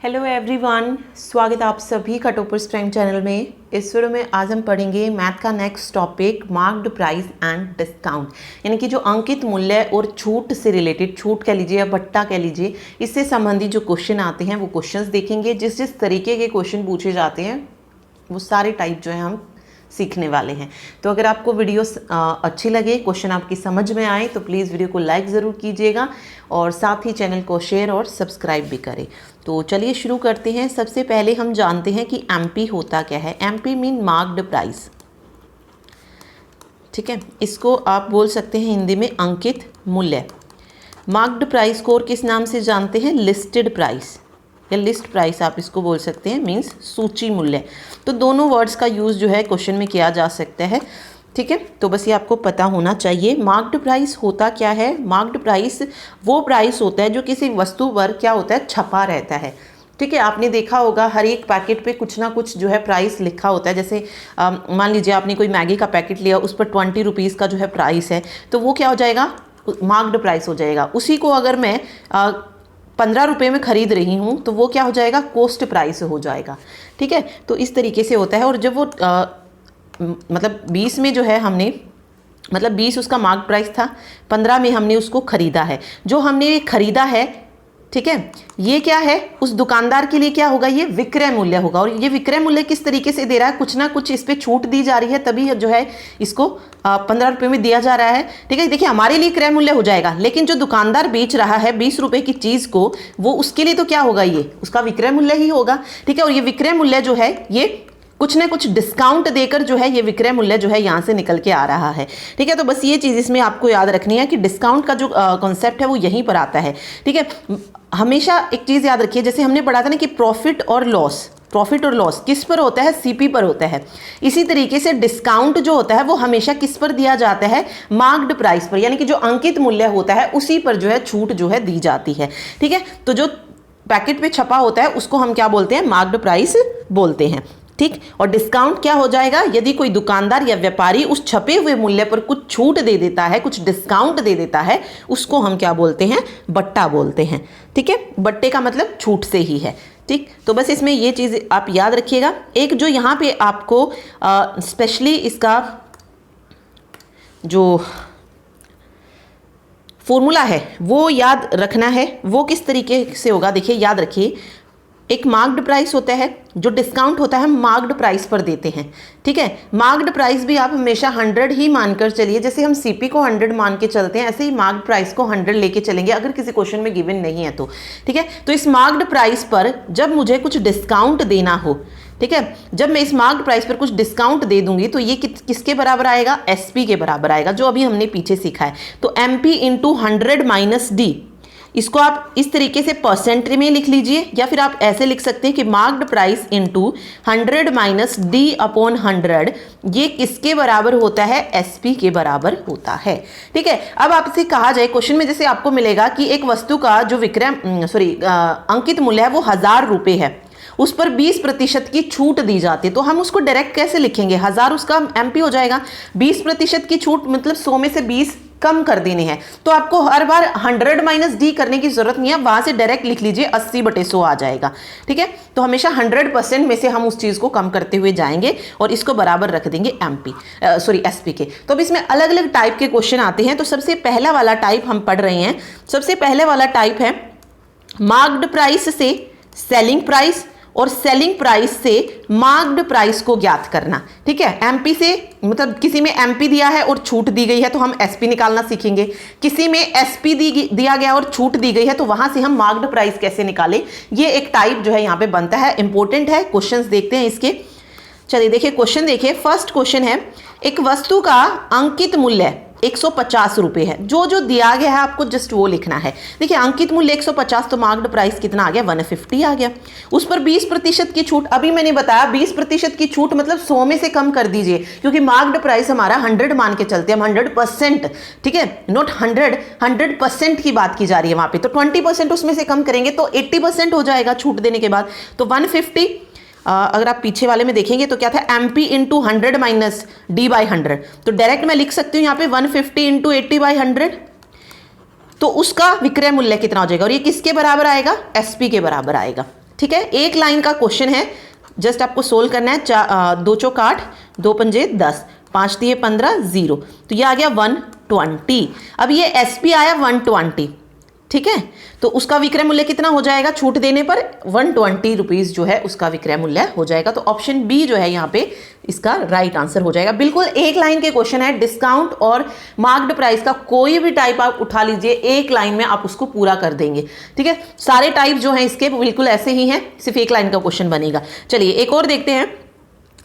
Hello everyone, स्वागत है आप सभी का टॉपर्स प्राइम चैनल में। इस वीडियो में आज हम पढ़ेंगे मैथ का next topic marked price and discount, यानी कि जो अंकित मूल्य और छूट से रिलेटेड, छूट कह लीजिए या बट्टा कह लीजिए, इससे संबंधित जो क्वेश्चन आते हैं वो क्वेश्चंस देखेंगे। जिस जिस तरीके के क्वेश्चन पूछे जाते हैं वो सारे टाइप जो है हम सीखने वाले हैं। तो अगर आपको वीडियो अच्छी लगे, क्वेश्चन आपकी समझ में आए तो प्लीज़ वीडियो को लाइक ज़रूर कीजिएगा और साथ ही चैनल को शेयर और सब्सक्राइब भी करें। तो चलिए शुरू करते हैं। सबसे पहले हम जानते हैं कि एमपी होता क्या है। एमपी मीन मार्क्ड प्राइस, ठीक है। इसको आप बोल सकते हैं हिंदी में अंकित मूल्य। मार्क्ड प्राइस को और किस नाम से जानते हैं? लिस्टेड प्राइस या लिस्ट प्राइस आप इसको बोल सकते हैं, मीन्स सूची मूल्य। तो दोनों वर्ड्स का यूज़ जो है क्वेश्चन में किया जा सकता है, ठीक है। तो बस ये आपको पता होना चाहिए। मार्क्ड प्राइस होता क्या है? मार्क्ड प्राइस वो प्राइस होता है जो किसी वस्तु पर क्या होता है, छपा रहता है, ठीक है। आपने देखा होगा हर एक पैकेट पे कुछ ना कुछ जो है प्राइस लिखा होता है। जैसे मान लीजिए आपने कोई मैगी का पैकेट लिया, उस पर 20 रुपीज़ का जो है प्राइस है, तो वो क्या हो जाएगा? मार्क्ड प्राइस हो जाएगा। उसी को अगर मैं 15 रुपये में ख़रीद रही हूँ तो वो क्या हो जाएगा? कॉस्ट प्राइस हो जाएगा, ठीक है। तो इस तरीके से होता है। और जब वो मतलब 20 में जो है हमने, मतलब 20 उसका मार्क प्राइस था, 15 में हमने उसको ख़रीदा है। जो हमने ख़रीदा है, ठीक है, ये क्या है? उस दुकानदार के लिए क्या होगा? ये विक्रय मूल्य होगा। और ये विक्रय मूल्य किस तरीके से दे रहा है? कुछ ना कुछ इस पर छूट दी जा रही है, तभी जो है इसको 15 रुपये में दिया जा रहा है, ठीक है। देखिए हमारे लिए क्रय मूल्य हो जाएगा, लेकिन जो दुकानदार बेच रहा है 20 रुपये की चीज़ को, वो उसके लिए तो क्या होगा? ये उसका विक्रय मूल्य ही होगा, ठीक है। और ये विक्रय मूल्य जो है ये कुछ ना कुछ डिस्काउंट देकर जो है ये विक्रय मूल्य जो है यहाँ से निकल के आ रहा है, ठीक है। तो बस ये चीज़ इसमें आपको याद रखनी है कि डिस्काउंट का जो कॉन्सेप्ट है वो यहीं पर आता है, ठीक है। हमेशा एक चीज़ याद रखिए, जैसे हमने पढ़ा था ना कि प्रॉफिट और लॉस किस पर होता है? सीपी पर होता है। इसी तरीके से डिस्काउंट जो होता है वो हमेशा किस पर दिया जाता है? मार्क्ड प्राइस पर, यानी कि जो अंकित मूल्य होता है उसी पर जो है छूट जो है दी जाती है, ठीक है। तो जो पैकेट पे छपा होता है उसको हम क्या बोलते हैं? मार्क्ड प्राइस बोलते हैं, ठीक। और डिस्काउंट क्या हो जाएगा? यदि कोई दुकानदार या व्यापारी उस छपे हुए मूल्य पर कुछ छूट दे देता है, कुछ डिस्काउंट दे देता है, उसको हम क्या बोलते हैं? बट्टा बोलते हैं, ठीक है। बट्टे का मतलब छूट से ही है, ठीक। तो बस इसमें ये चीज़ आप याद रखिएगा। एक जो यहाँ पे आपको स्पेशली इसका जो फॉर्मूला है वो याद रखना है। वो किस तरीके से होगा? देखिए याद रखिए, एक मार्क्ड प्राइस होता है, जो डिस्काउंट होता है हम मार्क्ड प्राइस पर देते हैं, ठीक है। मार्क्ड प्राइस भी आप हमेशा 100 ही मानकर चलिए। जैसे हम सीपी को 100 मान के चलते हैं, ऐसे ही मार्क्ड प्राइस को 100 लेके चलेंगे अगर किसी क्वेश्चन में गिवन नहीं है तो, ठीक है। तो इस मार्क्ड प्राइस पर जब मुझे कुछ डिस्काउंट देना हो, ठीक है, जब मैं इस मार्क्ड प्राइस पर कुछ डिस्काउंट दे दूंगी तो ये किसके बराबर आएगा? एसपी के बराबर आएगा, जो अभी हमने पीछे सीखा है। तो एमपी इंटू 100 माइनस डी, इसको आप इस तरीके से परसेंट में लिख लीजिए, या फिर आप ऐसे लिख सकते हैं कि marked price into 100 minus D upon 100, ये किसके बराबर होता है? एसपी के बराबर होता है, ठीक है। अब आपसे कहा जाए क्वेश्चन में, जैसे आपको मिलेगा कि एक वस्तु का जो अंकित मूल्य है वो 1000 रुपये है, उस पर 20% की छूट दी जाती है, तो हम उसको डायरेक्ट कैसे लिखेंगे? 1000 उसका एमपी हो जाएगा, 20% की छूट मतलब 100 में से 20 कम कर देने हैं। तो आपको हर बार 100 माइनस डी करने की जरूरत नहीं है, वहां से डायरेक्ट लिख लीजिए 80/100 आ जाएगा, ठीक है। तो हमेशा 100% में से हम उस चीज को कम करते हुए जाएंगे और इसको बराबर रख देंगे एसपी के। तो अब इसमें अलग अलग टाइप के क्वेश्चन आते हैं। तो सबसे पहला वाला टाइप हम पढ़ रहे हैं। सबसे पहले वाला टाइप है मार्क्ड प्राइस से सेलिंग प्राइस और सेलिंग प्राइस से मार्क्ड प्राइस को ज्ञात करना, ठीक है। एमपी से मतलब किसी में एमपी दिया है और छूट दी गई है तो हम एसपी निकालना सीखेंगे। किसी में एसपी दिया गया और छूट दी गई है तो वहां से हम मार्क्ड प्राइस कैसे निकालें, ये एक टाइप जो है यहाँ पे बनता है। इंपॉर्टेंट है, क्वेश्चंस देखते हैं इसके। चलिए देखिए क्वेश्चन देखिए। फर्स्ट क्वेश्चन है, एक वस्तु का अंकित मूल्य 150 रुपये है। जो जो दिया गया है आपको जस्ट वो लिखना है। देखिए अंकित मूल्य 150, तो मार्क्ड प्राइस कितना आ गया? 150 आ गया। उस पर 20% की छूट, अभी मैंने बताया 20% की छूट मतलब 100 में से कम कर दीजिए, क्योंकि मार्क्ड प्राइस हमारा 100 मान के चलते हैं हम, 100%, ठीक है, नॉट 100% की बात की जा रही है वहां पे। तो 20% उसमें से कम करेंगे तो 80% हो जाएगा छूट देने के बाद। तो 150, अगर आप पीछे वाले में देखेंगे तो क्या था? MP into 100 minus D by 100, तो डायरेक्ट मैं लिख सकती हूँ यहाँ पे 150 इंटू 80/100, तो उसका विक्रय मूल्य कितना हो जाएगा? और ये किसके बराबर आएगा? एसपी के बराबर आएगा, ठीक है, एक लाइन का क्वेश्चन है, जस्ट आपको सोल्व करना है। 2 चौक 8, 2 पंजे 10, 5 दिए 15, 0, तो ये आ गया 120। अब ये एसपी आया 120, ठीक है, तो उसका विक्रय मूल्य कितना हो जाएगा छूट देने पर? 120 रुपीज़ जो है उसका विक्रय मूल्य हो जाएगा। तो ऑप्शन बी जो है यहाँ पे इसका राइट आंसर हो जाएगा। बिल्कुल एक लाइन के क्वेश्चन है, डिस्काउंट और मार्क्ड प्राइस का कोई भी टाइप आप उठा लीजिए, एक लाइन में आप उसको पूरा कर देंगे, ठीक है। सारे टाइप जो हैं इसके बिल्कुल ऐसे ही हैं, सिर्फ एक लाइन का क्वेश्चन बनेगा। चलिए एक और देखते हैं।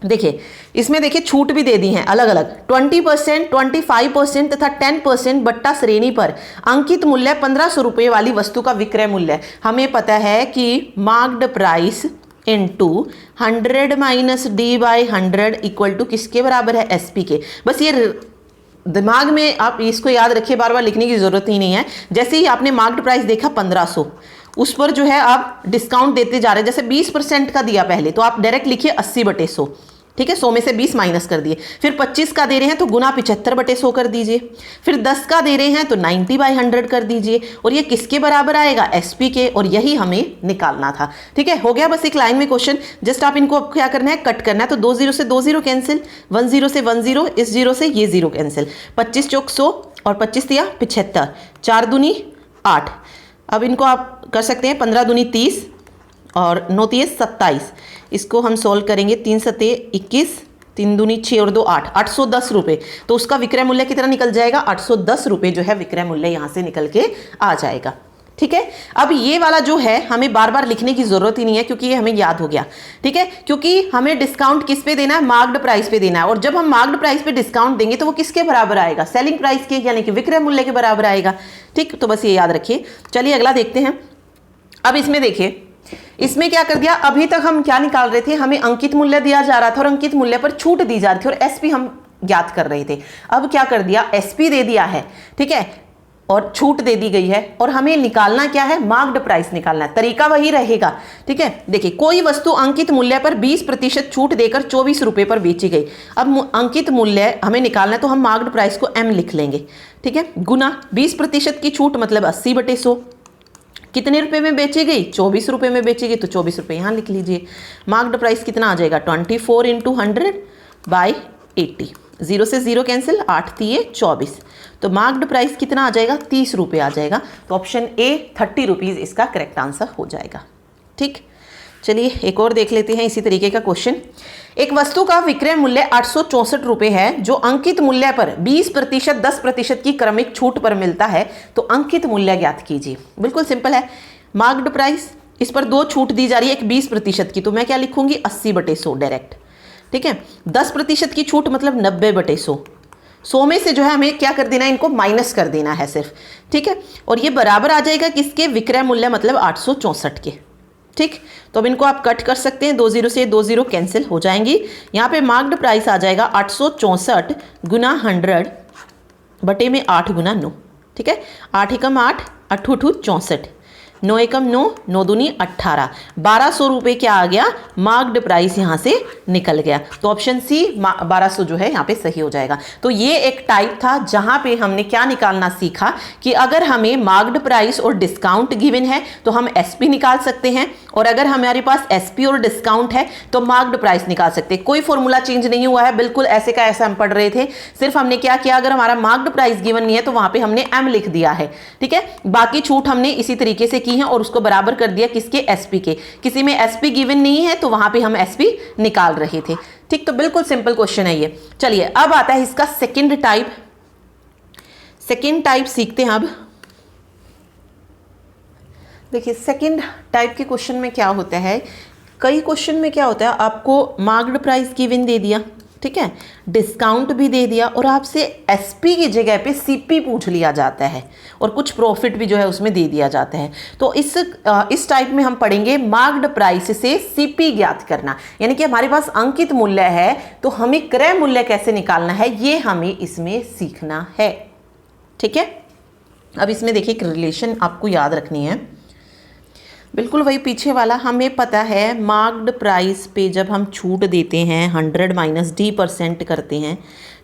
देखिए इसमें देखिए छूट भी दे दी हैं अलग अलग, 20%, 25% तथा 10% बट्टा श्रेणी पर अंकित मूल्य 1500 रुपये वाली वस्तु का विक्रय मूल्य। हमें पता है कि marked price into 100 minus D by 100 equal to किसके बराबर है? एसपी के। बस ये दिमाग में आप इसको याद रखिए, बार बार लिखने की जरूरत ही नहीं है। जैसे ही आपने मार्क्ड प्राइस देखा 1500, उस पर जो है आप डिस्काउंट देते जा रहे हैं, जैसे 20% का दिया पहले, तो आप डायरेक्ट लिखिए 80/100, ठीक है, 100 में से 20 माइनस कर दिए। फिर 25 का दे रहे हैं तो गुना 75/100 कर दीजिए। फिर 10 का दे रहे हैं तो 90/100 कर दीजिए। और ये किसके बराबर आएगा? एसपी के। और यही हमें निकालना था, ठीक है। हो गया बस एक लाइन में क्वेश्चन। जस्ट आप इनको क्या करना है? कट करना है। तो 2 0 से 2 0 कैंसिल, 1 0 से 1 0, इस 0 से ये 0 कैंसिल। 25 चौक 100 और 25 दिया 75, 4 दूनी 8। अब इनको आप कर सकते हैं 15 दूनी 30 और 9 तिये 27। इसको हम सोल्व करेंगे, 3 सते 21, 3 दूनी 6 और 2 8, 810 रुपये। तो उसका विक्रय मूल्य कितना निकल जाएगा? 810 रुपये जो है विक्रय मूल्य यहाँ से निकल के आ जाएगा, ठीक है। अब ये वाला जो है हमें बार बार लिखने की जरूरत ही नहीं है, क्योंकि ये हमें याद हो गया, ठीक है। क्योंकि हमें डिस्काउंट किस पे देना है? मार्क्ड प्राइस पे देना है। और जब हम मार्क्ड प्राइस पे डिस्काउंट देंगे तो वो किसके बराबर आएगा? सेलिंग प्राइस के, यानी कि विक्रय मूल्य के बराबर आएगा, ठीक। तो बस ये याद रखिए। चलिए अगला देखते हैं। अब इसमें देखिए, इसमें क्या कर दिया? अभी तक हम क्या निकाल रहे थे? हमें अंकित मूल्य दिया जा रहा था और अंकित मूल्य पर छूट दी जा रही थी और एसपी हम ज्ञात कर रहे थे। अब क्या कर दिया? एसपी दे दिया है, ठीक है, और छूट दे दी गई है। और हमें निकालना क्या है? मार्क्ड प्राइस निकालना है। तरीका वही रहेगा, ठीक है। देखिए कोई वस्तु अंकित मूल्य पर 20% छूट देकर 24 रुपये पर बेची गई। अब अंकित मूल्य हमें निकालना है, तो हम मार्क्ड प्राइस को एम लिख लेंगे, ठीक है, गुना 20% की छूट मतलब 80/100। कितने रुपए में बेची गई? 24 रुपये में बेची गई, तो 24 रुपये यहाँ लिख लीजिए। मार्क्ड प्राइस कितना आ जाएगा? 24 × 100/80। 0 से 0 कैंसिल, 8 तिये 24। तो मार्क्ड प्राइस कितना आ जाएगा? 30 रुपये आ जाएगा। तो ऑप्शन ए 30 रुपीज़ इसका करेक्ट आंसर हो जाएगा, ठीक। चलिए एक और देख लेते हैं इसी तरीके का क्वेश्चन। एक वस्तु का विक्रय मूल्य 864 रुपये है, जो अंकित मूल्य पर 20%, 10% की क्रमिक छूट पर मिलता है, तो अंकित मूल्य ज्ञात कीजिए। बिल्कुल सिंपल है। मार्क्ड प्राइस, इस पर 2 छूट दी जा रही है, एक 20% की, तो मैं क्या लिखूंगी? 80/100 डायरेक्ट, ठीक है। 10% की छूट मतलब 90/100। 100 में से जो है हमें क्या कर देना है? इनको माइनस कर देना है सिर्फ, ठीक है। और ये बराबर आ जाएगा किसके? विक्रय मूल्य मतलब 864 के, ठीक। तो अब इनको आप कट कर सकते हैं, 2 0 से 2 0 कैंसिल हो जाएंगी। यहाँ पे मार्क्ड प्राइस आ जाएगा 864 गुना 100 बटे में 8 गुना 9, ठीक है। 8 एकम 8, 8 8 64, 9 एकम 9, 9 दूनी 18, 1200 रुपये क्या आ गया? मार्क्ड प्राइस यहाँ से निकल गया। तो ऑप्शन सी 1200 जो है यहाँ पे सही हो जाएगा। तो ये एक टाइप था जहाँ पे हमने क्या निकालना सीखा कि अगर हमें मार्क्ड प्राइस और डिस्काउंट गिवन है तो हम एसपी निकाल सकते हैं, और अगर हमारे पास एसपी और डिस्काउंट है तो मार्क्ड प्राइस निकाल सकते हैं। कोई फॉर्मूला चेंज नहीं हुआ है, बिल्कुल ऐसे का ऐसा हम पढ़ रहे थे। सिर्फ हमने क्या किया? अगर हमारा मार्क्ड प्राइस गिवन नहीं है तो वहां पे हमने एम लिख दिया है, ठीक है। बाकी छूट हमने इसी तरीके से की है और उसको बराबर कर दिया किसके? एसपी के। किसी में एसपी गिवन नहीं है तो वहां पे हम एसपी निकाल रहे थे, ठीक। तो बिल्कुल सिंपल क्वेश्चन है ये। चलिए अब आता है इसका सेकंड टाइप। सेकंड टाइप सीखते हैं अब। देखिए सेकंड टाइप के क्वेश्चन में क्या होता है, कई क्वेश्चन में क्या होता है, आपको मार्क्ड प्राइस गिवन दे दिया, ठीक है, डिस्काउंट भी दे दिया, और आपसे एसपी की जगह पे सीपी पूछ लिया जाता है, और कुछ प्रॉफिट भी जो है उसमें दे दिया जाता है। तो इस टाइप में हम पढ़ेंगे मार्क्ड प्राइस से सीपी ज्ञात करना, यानी कि हमारे पास अंकित मूल्य है तो हमें क्रय मूल्य कैसे निकालना है, ये हमें इसमें सीखना है, ठीक है। अब इसमें देखिए एक रिलेशन आपको याद रखनी है, बिल्कुल वही पीछे वाला। हमें पता है मार्क्ड प्राइस पे जब हम छूट देते हैं 100 माइनस D% करते हैं,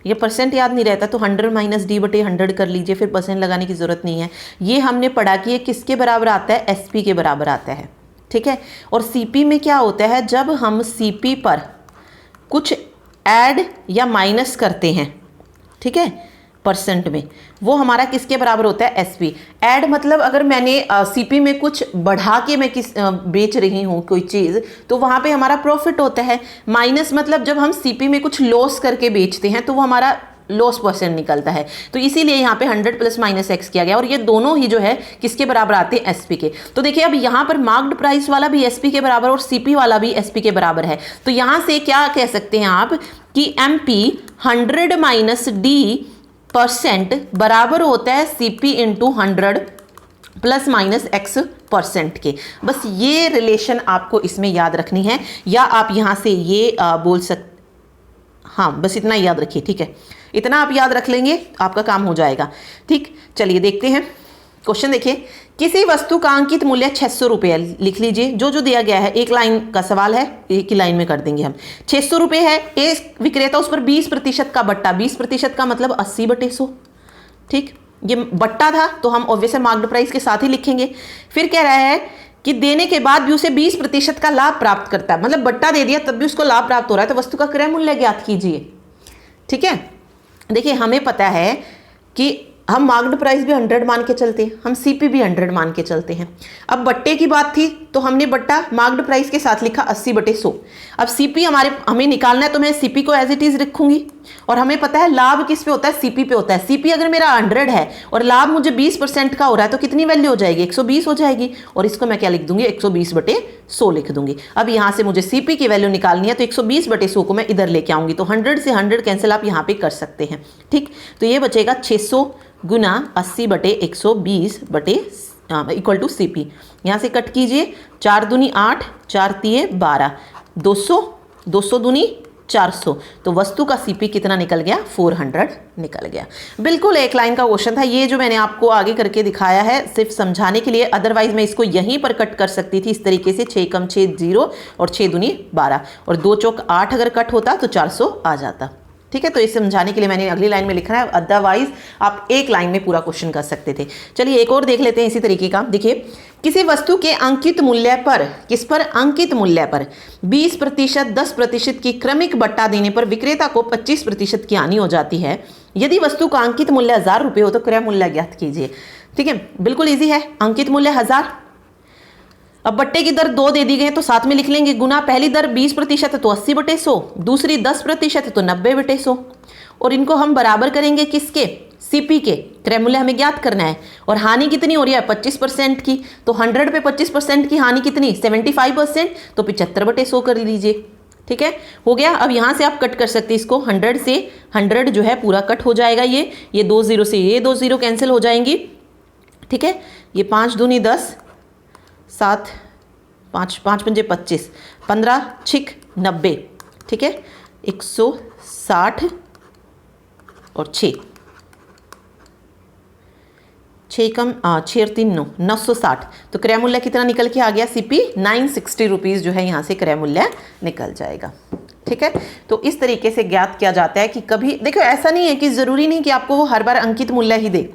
ये परसेंट याद नहीं रहता तो 100 माइनस D/100 कर लीजिए, फिर परसेंट लगाने की ज़रूरत नहीं है। ये हमने पढ़ा कि ये किसके बराबर आता है? एसपी के बराबर आता है, ठीक है। और सीपी में क्या होता है, जब हम सीपी पर कुछ ऐड या माइनस करते हैं, ठीक है, परसेंट में, वो हमारा किसके बराबर होता है, एसपी। ऐड मतलब अगर मैंने सीपी में कुछ बढ़ा के मैं बेच रही हूँ कोई चीज़, तो वहाँ पे हमारा प्रॉफिट होता है। माइनस मतलब जब हम सीपी में कुछ लॉस करके बेचते हैं तो वो हमारा लॉस परसेंट निकलता है। तो इसीलिए यहाँ पे 100 प्लस माइनस एक्स किया गया, और ये दोनों ही जो है किसके बराबर आते हैं, एसपी के। तो देखिए अब यहाँ पर मार्क्ड प्राइस वाला भी एसपी के बराबर और सीपी वाला भी एसपी के बराबर है। तो यहाँ से क्या कह सकते हैं आप कि एमपी 100 माइनस डी परसेंट बराबर होता है CP into 100 plus minus x percent के। बस ये रिलेशन आपको इसमें याद रखनी है, या आप यहाँ से ये बोल सकते, हाँ बस इतना याद रखिए, ठीक है, इतना आप याद रख लेंगे आपका काम हो जाएगा। ठीक, चलिए देखते हैं क्वेश्चन। देखिए, किसी वस्तु का अंकित मूल्य 600 रुपये, लिख लीजिए जो जो दिया गया है, एक लाइन का सवाल है, एक ही लाइन में कर देंगे हम। 600 रुपये है, एक विक्रेता उस पर 20% का बट्टा, 20% का मतलब 80/100, ठीक, ये बट्टा था तो हम ऑब्वियसली मार्क्ड प्राइस के साथ ही लिखेंगे। फिर कह रहा है कि देने के बाद भी उसे 20% का लाभ प्राप्त करता है, मतलब बट्टा दे दिया तब भी उसको लाभ प्राप्त हो रहा है, तो वस्तु का क्रय मूल्य ज्ञात कीजिए। ठीक है, देखिए हमें पता है कि हम मार्क्ड प्राइस भी 100 मान के चलते हैं, हम सीपी भी 100 मान के चलते हैं। अब बट्टे की बात थी तो हमने बट्टा मार्क्ड प्राइस के साथ लिखा 80/100। अब सीपी हमें निकालना है तो मैं सीपी को एज इट इज रखूंगी, और हमें पता है लाभ किस पे होता है, सीपी पे होता है। सीपी अगर मेरा 100 है और लाभ मुझे 20% का हो रहा है तो कितनी वैल्यू हो जाएगी, 120 हो जाएगी, और इसको मैं क्या लिख दूंगी, 120/100 लिख दूंगी। अब यहाँ से मुझे सीपी की वैल्यू निकालनी है तो 120/100 को मैं इधर लेके आऊंगी, तो 100 से 100 कैंसिल आप यहाँ पे कर सकते हैं। ठीक, तो ये बचेगा 600 गुना 80/120 इक्वल टू सीपी। यहाँ से कट कीजिए, 4 दूनी 8, 4 तिये 12, 200, 200 दूनी 400, तो वस्तु का सीपी कितना निकल गया, 400 निकल गया। बिल्कुल एक लाइन का क्वेश्चन था ये, जो मैंने आपको आगे करके दिखाया है सिर्फ समझाने के लिए, अदरवाइज मैं इसको यहीं पर कट कर सकती थी इस तरीके से, 6 कम 6 0 और 6 दूनी 12 और 2 चौक 8 अगर कट होता तो 400 आ जाता। ठीक है, तो इसे समझाने के लिए मैंने अगली लाइन में लिखा है, अदरवाइज आप एक लाइन में पूरा क्वेश्चन कर सकते थे। चलिए एक और देख लेते हैं इसी तरीके का। देखिए, किसी वस्तु के अंकित मूल्य पर, किस पर, अंकित मूल्य पर 20%, 10% की क्रमिक बट्टा देने पर विक्रेता को 25% की हानि हो जाती है। यदि वस्तु का अंकित मूल्य 1000 रुपये हो तो क्रय मूल्य ज्ञात कीजिए। ठीक है, बिल्कुल ईजी है, अंकित मूल्य 1000। अब बट्टे की दर 2 दे दी गई तो साथ में लिख लेंगे, गुना पहली दर 20% है तो 80/100, दूसरी 10% है तो 90/100, और इनको हम बराबर करेंगे किसके, सीपी के। क्रय मूल्य हमें ज्ञात करना है, और हानि कितनी हो रही है, 25% की, तो 100 पे 25% की हानि कितनी, 75%, तो 75/100 कर लीजिए। ठीक है, हो गया। अब यहाँ से आप कट कर सकते हैं इसको, 100 से 100 जो है पूरा कट हो जाएगा, ये 2 0 से ये 2 0 कैंसिल हो जाएंगी। ठीक है, ये 5 दूनी 10, 7 5 5 पंजे 25, 15 6 90। ठीक है, 160 और 6 कम 6 और 3 9, 960। तो क्रय मूल्य कितना निकल के आ गया, सीपी 960 रुपीज़ जो है यहाँ से क्रय मूल्य निकल जाएगा। ठीक है, तो इस तरीके से ज्ञात किया जाता है कि कभी देखो ऐसा नहीं है कि ज़रूरी नहीं कि आपको वो हर बार अंकित मूल्य ही दे।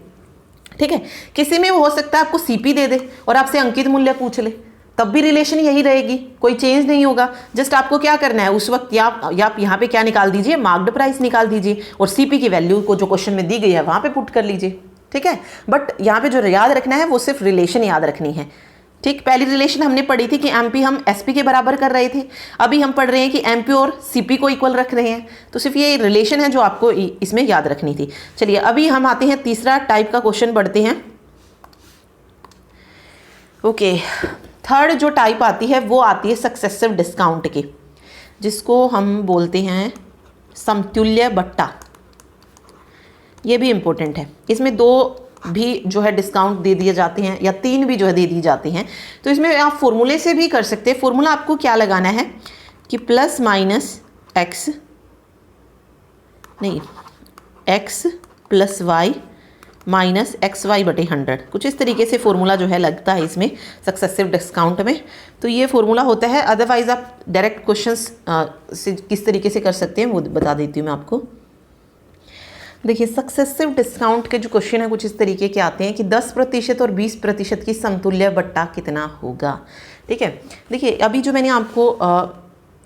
ठीक है, किसी में वो हो सकता है आपको सीपी दे दे और आपसे अंकित मूल्य पूछ ले, तब भी रिलेशन यही रहेगी, कोई चेंज नहीं होगा। जस्ट आपको क्या करना है उस वक्त, या आप यहाँ पे क्या निकाल दीजिए, मार्क्ड प्राइस निकाल दीजिए, और सीपी की वैल्यू को जो क्वेश्चन में दी गई है वहाँ पे पुट कर लीजिए। ठीक है, बट यहाँ पे जो याद रखना है वो सिर्फ रिलेशन याद रखनी है। ठीक, पहली रिलेशन हमने पढ़ी थी कि एमपी हम एसपी के बराबर कर रहे थे, अभी हम पढ़ रहे हैं कि एमपी और सीपी को इक्वल रख रहे हैं, तो सिर्फ ये रिलेशन है जो आपको इसमें याद रखनी थी। चलिए अभी हम आते हैं तीसरा टाइप का क्वेश्चन पढ़ते हैं। ओके, थर्ड जो टाइप आती है वो आती है सक्सेसिव डिस्काउंट की, जिसको हम बोलते हैं समतुल्य बट्टा। ये भी इम्पोर्टेंट है, इसमें 2 भी जो है डिस्काउंट दे दिए जाते हैं, या 3 भी जो है दे दी जाती हैं। तो इसमें आप फॉर्मूले से भी कर सकते हैं। फॉर्मूला आपको क्या लगाना है कि प्लस माइनस एक्स, नहीं X plus Y minus XY/100, कुछ इस तरीके से फॉर्मूला जो है लगता है इसमें सक्सेसिव डिस्काउंट में। तो ये फॉर्मूला होता है, अदरवाइज आप डायरेक्ट क्वेश्चंस से किस तरीके से कर सकते हैं वो बता देती हूँ मैं आपको। देखिए, सक्सेसिव डिस्काउंट के जो क्वेश्चन है कुछ इस तरीके के आते हैं कि 10% और 20% की समतुल्य बट्टा कितना होगा। ठीक है। देखिए अभी जो मैंने आपको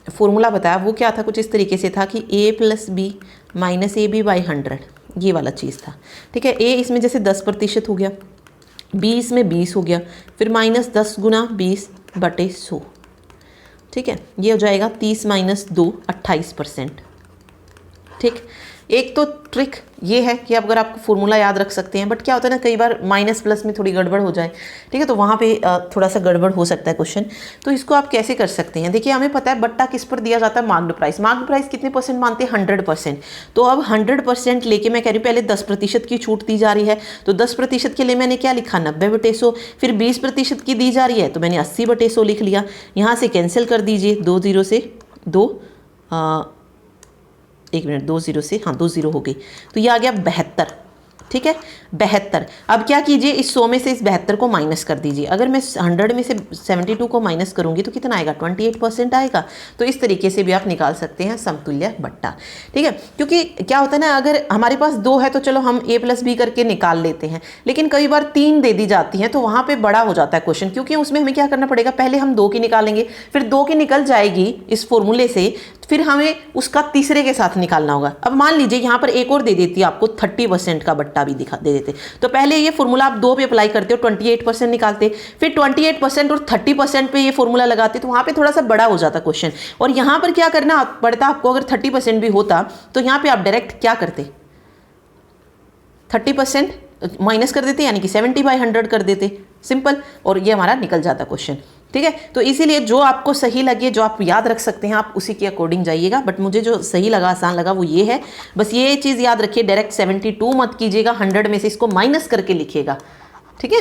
फॉर्मूला बताया वो क्या था, कुछ इस तरीके से था कि a + b - ab / 100, ये वाला चीज़ था। ठीक है, a इसमें जैसे 10% हो गया, b इसमें 20 हो गया, फिर -10 × 20/100। ठीक है, ये हो जाएगा 30 - 2 28%। ठीक, एक तो ट्रिक ये है कि अगर आपको फॉर्मूला याद रख सकते हैं, बट क्या होता है ना कई बार माइनस प्लस में थोड़ी गड़बड़ हो जाए, ठीक है, तो वहाँ पे थोड़ा सा गड़बड़ हो सकता है क्वेश्चन। तो इसको आप कैसे कर सकते हैं, देखिए हमें पता है बट्टा किस पर दिया जाता है, मार्क्ड प्राइस। मार्क्ड प्राइस कितने % मानते हैं, 100%। तो अब 100% लेके मैं कह रही हूँ पहले 10% की छूट दी जा रही है, तो 10% के लिए मैंने क्या लिखा, 90/100। फिर 20% की दी जा रही है तो मैंने 80/100 लिख लिया। यहाँ से कैंसिल कर दीजिए, 2 0 से 2 1 मिनट, 2 0 से, हाँ 2 0 हो गई, तो ये आ गया 72। ठीक है, 72। अब क्या कीजिए, इस 100 में से इस 72 को माइनस कर दीजिए। अगर मैं 100 में से 72 को माइनस करूंगी तो कितना आएगा, 28% आएगा। तो इस तरीके से भी आप निकाल सकते हैं समतुल्य बट्टा। ठीक है, क्योंकि क्या होता है ना, अगर हमारे पास 2 है तो चलो हम a + b करके निकाल लेते हैं, लेकिन कई बार 3 दे दी जाती हैं तो वहाँ पर बड़ा हो जाता है क्वेश्चन, क्योंकि उसमें हमें क्या करना पड़ेगा, पहले हम 2 की निकालेंगे, फिर 2 की निकल जाएगी इस फॉर्मूले से, फिर हमें उसका तीसरे के साथ निकालना होगा। अब मान लीजिए यहाँ पर एक और दे देती है आपको 30% का बट्टा भी दे देते, तो पहले ये फॉर्मूला आप 2 पे अप्लाई करते हो, 28% निकालते, फिर 28% और 30% पे ये फॉर्मूला लगाते, तो वहाँ पे थोड़ा सा बड़ा हो जाता क्वेश्चन। और यहाँ पर क्या करना पड़ता आपको, अगर 30% भी होता तो यहाँ पे आप डायरेक्ट क्या करते, 30% माइनस कर देते, यानी कि 70/100 कर देते, सिंपल, और ये हमारा निकल जाता क्वेश्चन। ठीक है, तो इसीलिए जो आपको सही लगे, जो आप याद रख सकते हैं, आप उसी के अकॉर्डिंग जाइएगा। बट मुझे जो सही लगा, आसान लगा, वो ये है। बस ये चीज़ याद रखिए, डायरेक्ट 72 मत कीजिएगा, 100 में से इसको माइनस करके लिखिएगा। ठीक है,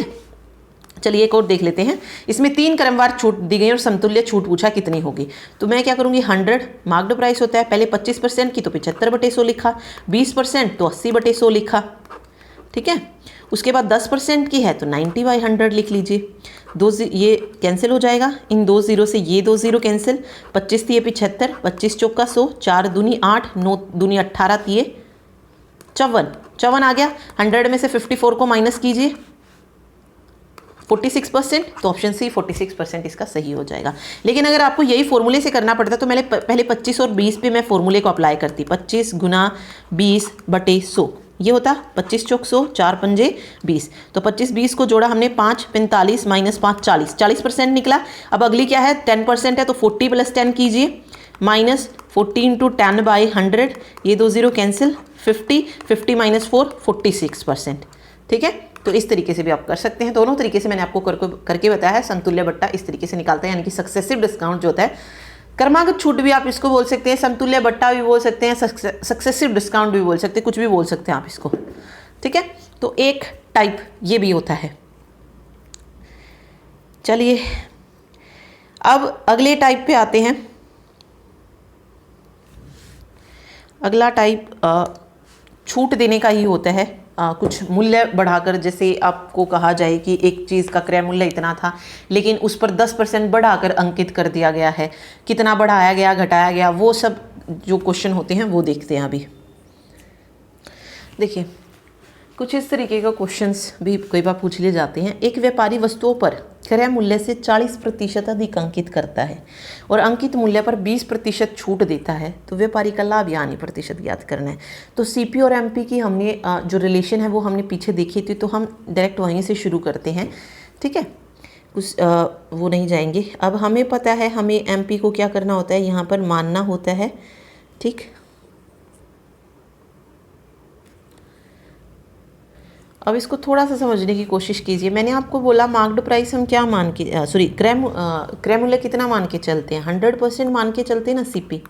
चलिए एक और देख लेते हैं। इसमें 3 क्रमवार छूट दी गई और समतुल्य छूट पूछा कितनी होगी। तो मैं क्या करूँगी, 100 मार्क्ड प्राइस होता है, पहले 25% की तो 75/100 लिखा, 20% तो 80/100 लिखा। ठीक है, उसके बाद 10% की है तो 90/100 लिख लीजिए। ये कैंसिल हो जाएगा, इन 2 0 से ये 2 0 कैंसिल, 25 3 75, 25 चौका 100, 4 दूनी 8, 9 दूनी 18, 3 54 आ गया। 100 में से 54 को माइनस कीजिए, 46%, तो ऑप्शन सी 46% इसका सही हो जाएगा। लेकिन अगर आपको यही फॉर्मूले से करना पड़ता तो मैंने पहले 25 और 20 पे मैं फॉर्मूले को अप्लाई करती, 25 × 20/100, ये होता 25 चौक 100, 4 पंजे 20, तो 25 20 को जोड़ा हमने, 5 45 - 5 40, 40% निकला। अब अगली क्या है, 10% है, तो 40 + 10 कीजिए, -14 × 10/100, ये 2 0 कैंसिल, 50 50 - 4 46%। ठीक है, तो इस तरीके से भी आप कर सकते हैं। दोनों तरीके से मैंने आपको करके बताया है। समतुल्य बट्टा इस तरीके से निकालते हैं, यानी कि सक्सेसिव डिस्काउंट जो होता है, क्रमागत छूट भी आप इसको बोल सकते हैं, समतुल्य बट्टा भी बोल सकते हैं, सक्सेसिव डिस्काउंट भी बोल सकते हैं, कुछ भी बोल सकते हैं आप इसको। ठीक है, तो एक टाइप ये भी होता है। चलिए अब अगले टाइप पे आते हैं। अगला टाइप छूट देने का ही होता है, कुछ मूल्य बढ़ाकर। जैसे आपको कहा जाए कि एक चीज़ का क्रय मूल्य इतना था, लेकिन उस पर 10% बढ़ाकर अंकित कर दिया गया है, कितना बढ़ाया गया, घटाया गया, वो सब जो क्वेश्चन होते हैं वो देखते हैं अभी। देखिए कुछ इस तरीके का क्वेश्चंस भी कई बार पूछ लिए जाते हैं। एक व्यापारी वस्तुओं पर क्रय मूल्य से 40% अधिक अंकित करता है और अंकित मूल्य पर 20% छूट देता है, तो व्यापारी का लाभ या हानि प्रतिशत ज्ञात करना है। तो सीपी और एमपी की हमने जो रिलेशन है वो हमने पीछे देखी थी, तो हम डायरेक्ट वहीं से शुरू करते हैं। ठीक है, कुछ वो नहीं जाएंगे। अब हमें पता है हमें एमपी को क्या करना होता है, यहाँ पर मानना होता है। ठीक, अब इसको थोड़ा सा समझने की कोशिश कीजिए। मैंने आपको बोला मार्क्ड प्राइस हम क्या मान के क्रय मूल्य कितना मान के चलते हैं, 100% मान के चलते हैं ना सीपी।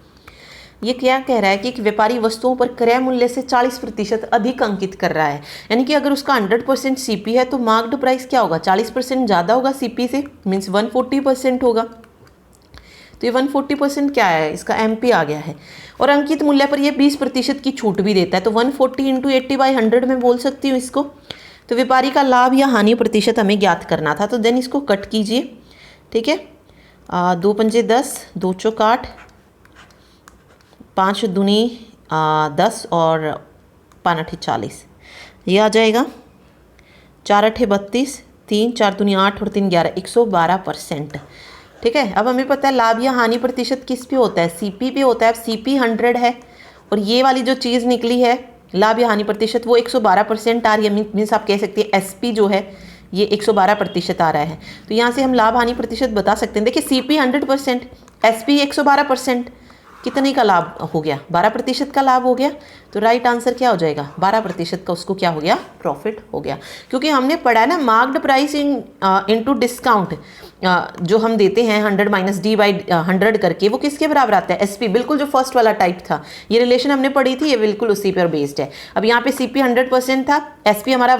ये क्या कह रहा है कि एक व्यापारी वस्तुओं पर क्रय मूल्य से 40% अधिक अंकित कर रहा है, यानी कि अगर उसका 100% सीपी है तो मार्क्ड प्राइस क्या होगा, 40% ज़्यादा होगा सीपी से, मीन्स 140% होगा। तो ये 140% क्या है, इसका एमपी आ गया है। और अंकित मूल्य पर ये 20% की छूट भी देता है, तो 140 × 80/100 में बोल सकती हूँ इसको। तो व्यापारी का लाभ या हानि प्रतिशत हमें ज्ञात करना था, तो देन इसको कट कीजिए। ठीक है, 2 पंजे 10, 2 चौक 8, 5 दूनी 10 और 5 8 40, ये आ जाएगा। 4 8 32, 3 4 दूनी 8 और 3 11, 112%। ठीक है। अब हमें पता है लाभ या हानि प्रतिशत किस पे होता है, सीपी पे होता है। सीपी 100 है और ये वाली जो चीज़ निकली है लाभ या हानि प्रतिशत वो 112% आ रही है। मीन्स आप कह सकते हैं एसपी जो है ये 112% आ रहा है। तो यहाँ से हम लाभ हानि प्रतिशत बता सकते हैं। देखिए सीपी 100%, एसपी 112%, कितने का लाभ हो गया, 12% का लाभ हो गया। तो राइट आंसर क्या हो जाएगा, 12% का उसको क्या हो गया, प्रॉफिट हो गया। क्योंकि हमने पढ़ा है ना मार्क्ड प्राइस इनटू डिस्काउंट, जो हम देते हैं 100 माइनस डी बाई 100 करके, वो किसके बराबर आता है, एसपी। बिल्कुल जो फर्स्ट वाला टाइप था, ये रिलेशन हमने पढ़ी थी, ये बिल्कुल उसी पर बेस्ड है। अब यहाँ पे सीपी 100% था, एसपी हमारा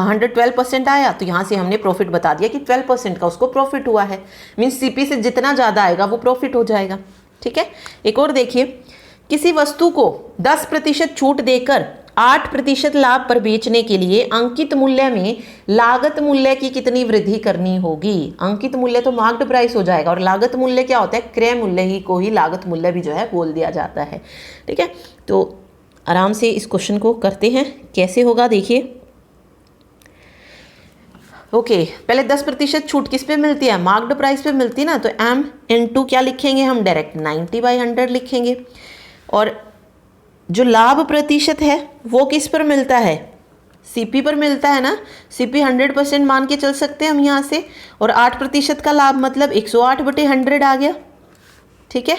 112% आया, तो यहाँ से हमने प्रॉफिट बता दिया कि 12% का उसको प्रॉफिट हुआ है। मीन्स सीपी से जितना ज़्यादा आएगा वो प्रॉफिट हो जाएगा। ठीक है। एक और देखिए, किसी वस्तु को 10% छूट देकर 8% लाभ पर बेचने के लिए अंकित मूल्य में लागत मूल्य की कितनी वृद्धि करनी होगी। अंकित मूल्य तो मार्क्ड प्राइस हो जाएगा और लागत मूल्य क्या होता है, क्रय मूल्य ही को ही लागत मूल्य भी जो है बोल दिया जाता है। ठीक है। तो आराम से इस क्वेश्चन को करते हैं, कैसे होगा देखिए। ओके, पहले 10% छूट किस पे मिलती है, मार्क्ड प्राइस पे मिलती है ना, तो m इंटू क्या लिखेंगे हम, डायरेक्ट 90/100 लिखेंगे। और जो लाभ प्रतिशत है वो किस पर मिलता है, सीपी पर मिलता है ना, सीपी 100% मान के चल सकते हैं हम यहाँ से। और 8% का लाभ मतलब 108/100 आ गया। ठीक है।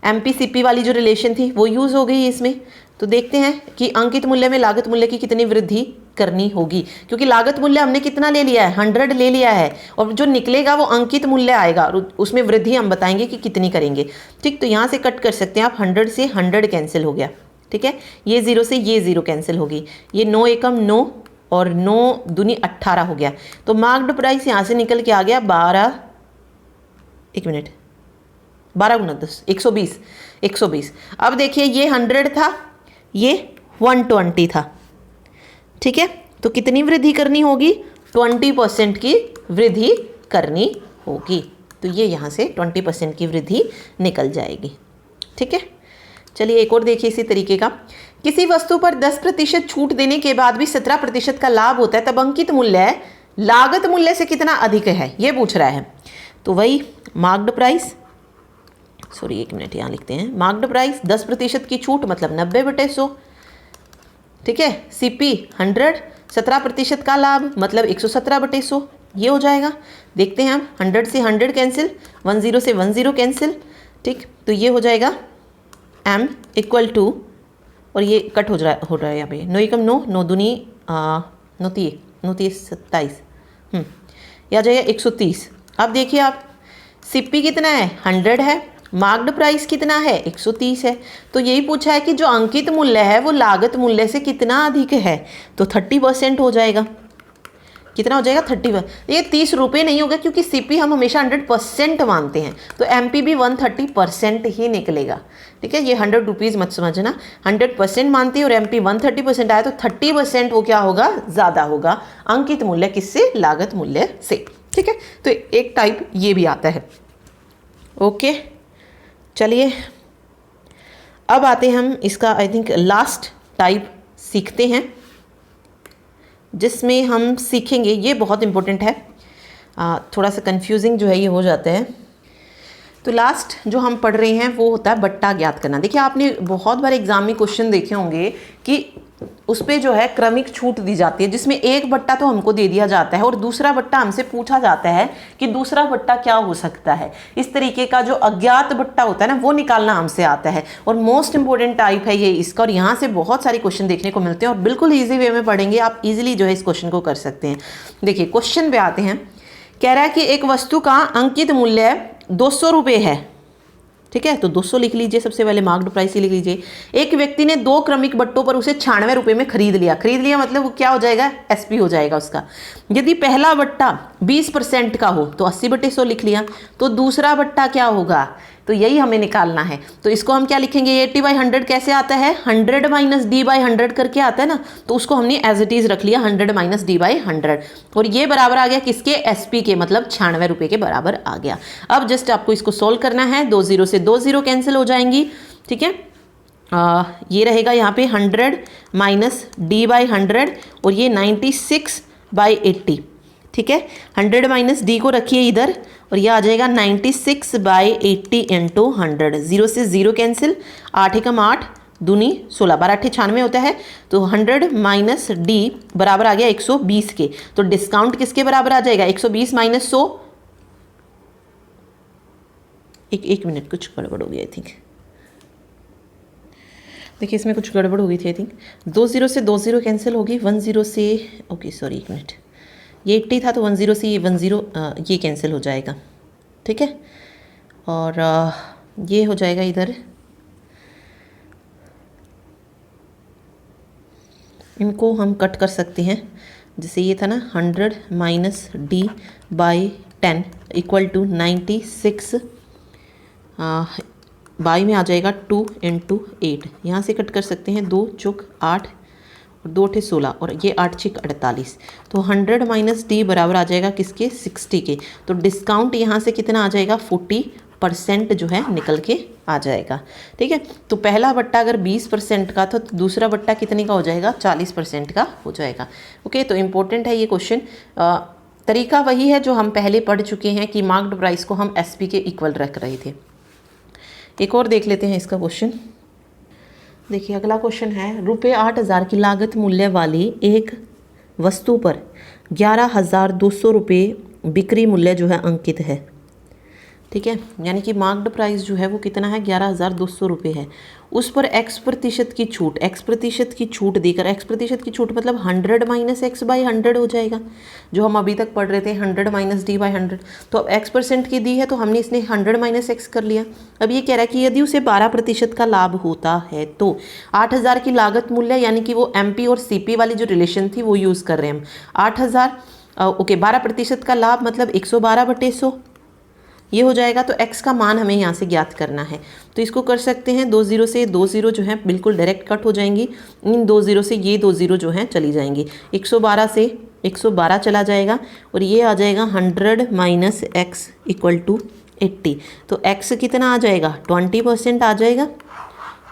एमपी सीपी वाली जो रिलेशन थी वो यूज़ हो गई इसमें। तो देखते हैं कि अंकित मूल्य में लागत मूल्य की कितनी वृद्धि करनी होगी, क्योंकि लागत मूल्य हमने कितना ले लिया है, 100 ले लिया है, और जो निकलेगा वो अंकित मूल्य आएगा और उसमें वृद्धि हम बताएंगे कि कितनी करेंगे। ठीक, तो यहाँ से कट कर सकते हैं आप, 100 से 100 कैंसिल हो गया। ठीक है। ये 0 से ये 0 कैंसिल होगी, ये 9 एकम 9 और 9 दूनी 18 हो गया। तो मार्क्ड प्राइस यहाँ से निकल के आ गया 12 गुना 10 120। अब देखिए ये 100 था, ये 120 था। ठीक है। तो कितनी वृद्धि करनी होगी, 20% की वृद्धि करनी होगी। तो ये यहाँ से 20% की वृद्धि निकल जाएगी। ठीक है। चलिए एक और देखिए इसी तरीके का, किसी वस्तु पर 10% छूट देने के बाद भी 17% का लाभ होता है, तब अंकित मूल्य लागत मूल्य से कितना अधिक है, ये पूछ रहा है। तो वही मार्क्ड प्राइस, सॉरी 1 मिनट यहाँ लिखते हैं, मार्क्ड प्राइस 10% की छूट मतलब 90/100। ठीक है। सीपी 100, 17% का लाभ मतलब 117/100, ये हो जाएगा। देखते हैं हम, 100 से 100 कैंसिल, 10 से 10 कैंसिल। ठीक, तो ये हो जाएगा m इक्वल टू, और ये कट हो रहा है यहाँ पे, 9 एकम 9, 9 दूनी 9 27, यह आ जाएगा 130। अब देखिए आप, सीपी कितना है, 100 है, मार्क्ड प्राइस कितना है, 130 है। तो यही पूछा है कि जो अंकित मूल्य है वो लागत मूल्य से कितना अधिक है, तो 30% हो जाएगा। कितना हो जाएगा, 30। ये 30 रुपये नहीं होगा, क्योंकि सीपी हम हमेशा 100% मानते हैं, तो एमपी भी 130% ही निकलेगा। ठीक है। ये 100 रुपीज़ मत समझना, 100% मानते हैं और एमपी 130% आया, तो 30% वो क्या होगा, ज़्यादा होगा अंकित मूल्य किससे, लागत मूल्य से। ठीक है। तो एक टाइप ये भी आता है। ओके, चलिए अब आते हैं हम इसका आई थिंक लास्ट टाइप सीखते हैं, जिसमें हम सीखेंगे, ये बहुत इंपॉर्टेंट है, थोड़ा सा कंफ्यूजिंग जो है ये हो जाता है। तो लास्ट जो हम पढ़ रहे हैं वो होता है बट्टा ज्ञात करना। देखिए आपने बहुत बार एग्जाम में क्वेश्चन देखे होंगे कि उस पर जो है क्रमिक छूट दी जाती है, जिसमें एक बट्टा तो हमको दे दिया जाता है और दूसरा बट्टा हमसे पूछा जाता है कि दूसरा बट्टा क्या हो सकता है। इस तरीके का जो अज्ञात बट्टा होता है ना, वो निकालना हमसे आता है, और मोस्ट इंपॉर्टेंट टाइप है ये इसका। और यहाँ से बहुत सारे क्वेश्चन देखने को मिलते हैं और बिल्कुल ईजी वे में पढ़ेंगे, आप इजीली जो है इस क्वेश्चन को कर सकते हैं। देखिए क्वेश्चन पे आते हैं, कह रहा है कि एक वस्तु का अंकित मूल्य 200 रुपये है। ठीक है। तो 200 लिख लीजिए, सबसे पहले मार्क्ड प्राइस ही लिख लीजिए। एक व्यक्ति ने 2 क्रमिक बट्टों पर उसे 96 रुपये में खरीद लिया मतलब वो क्या हो जाएगा, एसपी हो जाएगा उसका। यदि पहला बट्टा 20% का हो तो 80/100 लिख लिया। तो दूसरा बट्टा क्या होगा, तो यही हमें निकालना है। तो इसको हम क्या लिखेंगे, 80/100 कैसे आता है, 100 माइनस d/100 करके आता है ना, तो उसको हमने एज इट इज रख लिया 100 माइनस d/100, और ये बराबर आ गया किसके, एसपी के, मतलब 96 रुपये के बराबर आ गया। अब जस्ट आपको इसको सोल्व करना है, 2 0 से 2 0 कैंसिल हो जाएंगी। ठीक है। ये रहेगा यहाँ पे 100 माइनस d/100 और ये 96/80। ठीक है। 100 माइनस डी को रखिए इधर और ये आ जाएगा 96/80 इंटू 100। 0 से 0 कैंसिल, 8 एकम 8 दूनी 16, 12 8 96 होता है। तो 100 माइनस डी बराबर आ गया 120 के। तो डिस्काउंट किसके बराबर आ जाएगा? 120 माइनस 100। एक मिनट, कुछ गड़बड़ हो गई आई थिंक। देखिए इसमें कुछ गड़बड़ हो गई थी आई थिंक। 20 से 20 कैंसिल होगी, 10 से, ओके सॉरी एक मिनट, ये 80 था तो 10 से ये 10 ये कैंसिल हो जाएगा, ठीक है। और ये हो जाएगा इधर, इनको हम कट कर सकते हैं। जैसे ये था ना 100 minus D by 10 equal to 96, by में आ जाएगा 2 इंटू 8। यहाँ से कट कर सकते हैं, 2 चौक 8 और 2 8 16 और ये 8 6 48। तो 100 माइनस डी बराबर आ जाएगा किसके? 60 के। तो डिस्काउंट यहाँ से कितना आ जाएगा? 40% जो है निकल के आ जाएगा, ठीक है। तो पहला बट्टा अगर 20% का था तो दूसरा बट्टा कितने का हो जाएगा? 40% का हो जाएगा। ओके, तो इम्पोर्टेंट है ये क्वेश्चन। तरीका वही है जो हम पहले पढ़ चुके हैं कि मार्क्ड प्राइस को हम एसपी के इक्वल रख रहे थे। एक और देख लेते हैं इसका क्वेश्चन। देखिए अगला क्वेश्चन है, रुपये 8,000 की लागत मूल्य वाली एक वस्तु पर 11,200 रुपये बिक्री मूल्य जो है अंकित है, ठीक है। यानी कि मार्क्ड प्राइस जो है वो कितना है? 11,200 रुपये है। उस पर x% की छूट, x% की छूट देकर, x% की छूट मतलब 100 माइनस एक्स बाई 100 हो जाएगा, जो हम अभी तक पढ़ रहे थे 100 माइनस डी बाई 100। तो अब x% की दी है तो हमने इसने 100 माइनस एक्स कर लिया। अब ये कह रहा है कि यदि उसे 12% का लाभ होता है तो 8,000 की लागत मूल्य, यानी कि वो MP और CP वाली जो रिलेशन थी वो यूज़ कर रहे हैं हम। 8,000 ओके, 12% का लाभ मतलब 112/100 ये हो जाएगा। तो x का मान हमें यहाँ से ज्ञात करना है। तो इसको कर सकते हैं, 20 से 20 जो है बिल्कुल डायरेक्ट कट हो जाएंगी। इन 20 से ये 20 जो हैं चली जाएंगी। 112 से 112 चला जाएगा और ये आ जाएगा 100 माइनस एक्स इक्वल टू 80। तो x कितना आ जाएगा? 20% आ जाएगा,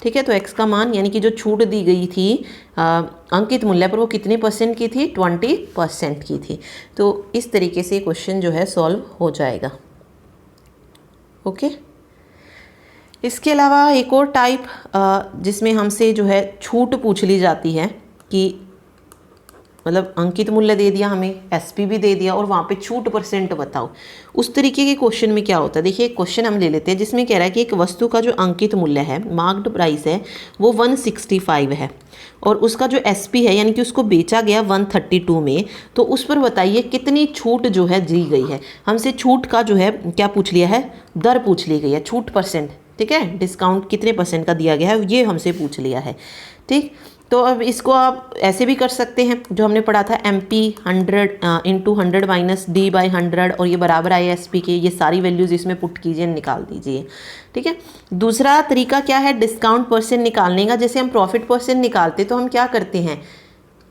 ठीक है। तो x का मान, यानी कि जो छूट दी गई थी अंकित मूल्य पर, वो कितने % की थी? 20% की थी। तो इस तरीके से क्वेश्चन जो है सॉल्व हो जाएगा। ओके, इसके अलावा एक और टाइप जिसमें हमसे जो है छूट पूछ ली जाती है कि मतलब अंकित मूल्य दे दिया हमें, एसपी भी दे दिया और वहाँ पे छूट % बताओ। उस तरीके के क्वेश्चन में क्या होता है? देखिए एक क्वेश्चन हम ले लेते हैं जिसमें कह रहा है कि एक वस्तु का जो अंकित मूल्य है, मार्क्ड प्राइस है, वो 165 है और उसका जो एसपी है यानी कि उसको बेचा गया 132 में। तो उस पर बताइए कितनी छूट जो है दी गई है। हमसे छूट का जो है क्या पूछ लिया है? दर पूछ ली गई है, छूट %, ठीक है। डिस्काउंट कितने % का दिया गया है ये हमसे पूछ लिया है, ठीक। तो अब इसको आप ऐसे भी कर सकते हैं जो हमने पढ़ा था, MP 100 into 100 minus D by 100 और ये बराबर आए एसपी के। ये सारी वैल्यूज़ इसमें पुट कीजिए, निकाल दीजिए, ठीक है। दूसरा तरीका क्या है डिस्काउंट % निकालने का? जैसे हम प्रॉफिट % निकालते तो हम क्या करते हैं,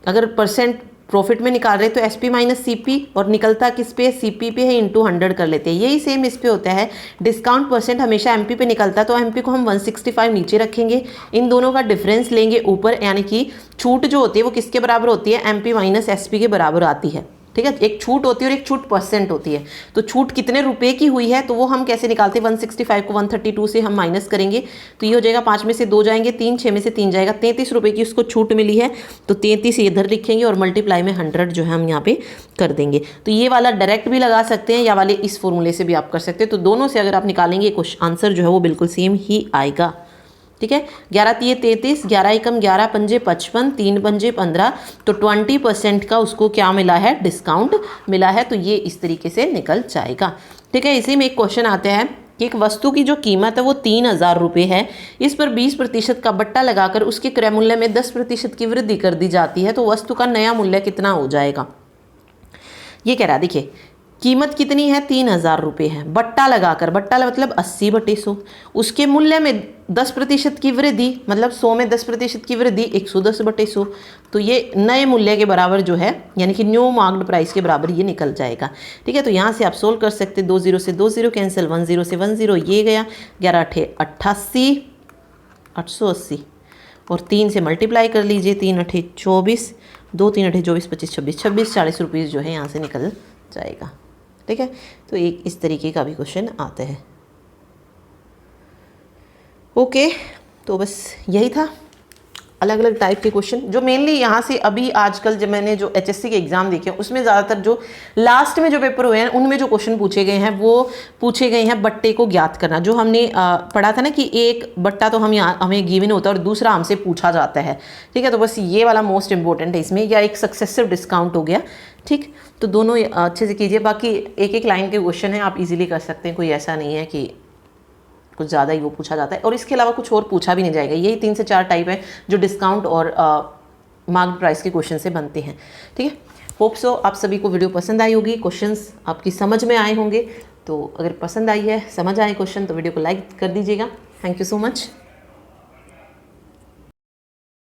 अगर % प्रॉफिट में निकाल रहे तो SP माइनस CP और निकलता किस पे? CP पे है, इंटू 100 कर लेते हैं। यही सेम इस पे होता है। डिस्काउंट % हमेशा MP पे निकलता तो MP को हम 165 नीचे रखेंगे, इन दोनों का डिफरेंस लेंगे ऊपर, यानी कि छूट जो होती है वो किसके बराबर होती है? MP माइनस SP के बराबर आती है, ठीक है। एक छूट होती है और एक छूट % होती है। तो छूट कितने रुपए की हुई है तो वो हम कैसे निकालते हैं? 165 को 132 से हम माइनस करेंगे तो ये हो जाएगा, 5 में से 2 जाएंगे 3, 6 में से 3 जाएगा, 33 रुपए की उसको छूट मिली है। तो 33 इधर लिखेंगे और मल्टीप्लाई में 100 जो है हम यहाँ पे कर देंगे। तो ये वाला डायरेक्ट भी लगा सकते हैं या वाले इस फॉर्मूले से भी आप कर सकते हैं। तो दोनों से अगर आप निकालेंगे आंसर जो है वो बिल्कुल सेम ही आएगा, ठीक है। 11 3 33, 11 एकम 11 पंजे 55, 3 पंजे 15। तो 20% का उसको क्या मिला है? डिस्काउंट मिला है। तो ये इस तरीके से निकल जाएगा, ठीक है। इसी में एक क्वेश्चन आता है कि एक वस्तु की जो कीमत है वो 3,000 रुपये है, इस पर 20% का बट्टा लगाकर उसके क्रय मूल्य में 10% की वृद्धि कर दी जाती है, तो वस्तु का नया मूल्य कितना हो जाएगा? ये कह रहा है, देखिए कीमत कितनी है? 3,000 रुपये है, बट्टा लगाकर, बट्टा मतलब 80/100, उसके मूल्य में 10% की वृद्धि मतलब 100 में 10% की वृद्धि 110/100। तो ये नए मूल्य के बराबर जो है यानी कि न्यू मार्क्ड प्राइस के बराबर ये निकल जाएगा, ठीक है। तो यहाँ से आप सोल्व कर सकते, 20 से 20 कैंसिल, 10 से 10 ये गया, 11 8 88 880 और 3 से मल्टीप्लाई कर लीजिए, 3 8 24, 2 3 8 24 25 26 26 40 रुपीज़ जो है यहाँ से निकल जाएगा। ठीक है, तो एक इस तरीके का भी क्वेश्चन आता है। ओके, तो बस यही था अलग अलग टाइप के क्वेश्चन जो मेनली यहाँ से अभी आजकल जब मैंने जो एचएससी के एग्जाम देखे उसमें ज़्यादातर जो लास्ट में जो पेपर हुए हैं उनमें जो क्वेश्चन पूछे गए हैं वो पूछे गए हैं बट्टे को ज्ञात करना। जो हमने पढ़ा था ना कि एक बट्टा तो हमें गिवन होता है और दूसरा हमसे पूछा जाता है। ठीक है, तो बस ये वाला मोस्ट इंपॉर्टेंट है इसमें, या एक सक्सेसिव डिस्काउंट हो गया। ठीक, तो दोनों अच्छे से कीजिए। बाकी एक एक लाइन के क्वेश्चन है, आप इजीली कर सकते हैं, कोई ऐसा नहीं है कि कुछ ज़्यादा ही वो पूछा जाता है और इसके अलावा कुछ और पूछा भी नहीं जाएगा। यही 3 से 4 टाइप है जो डिस्काउंट और मार्क्ड प्राइस के क्वेश्चन से बनते हैं। ठीक है, होप सो आप सभी को वीडियो पसंद आई होगी, क्वेश्चंस आपकी समझ में आए होंगे। तो अगर पसंद आई है, समझ आए क्वेश्चन, तो वीडियो को लाइक कर दीजिएगा। Thank you so much.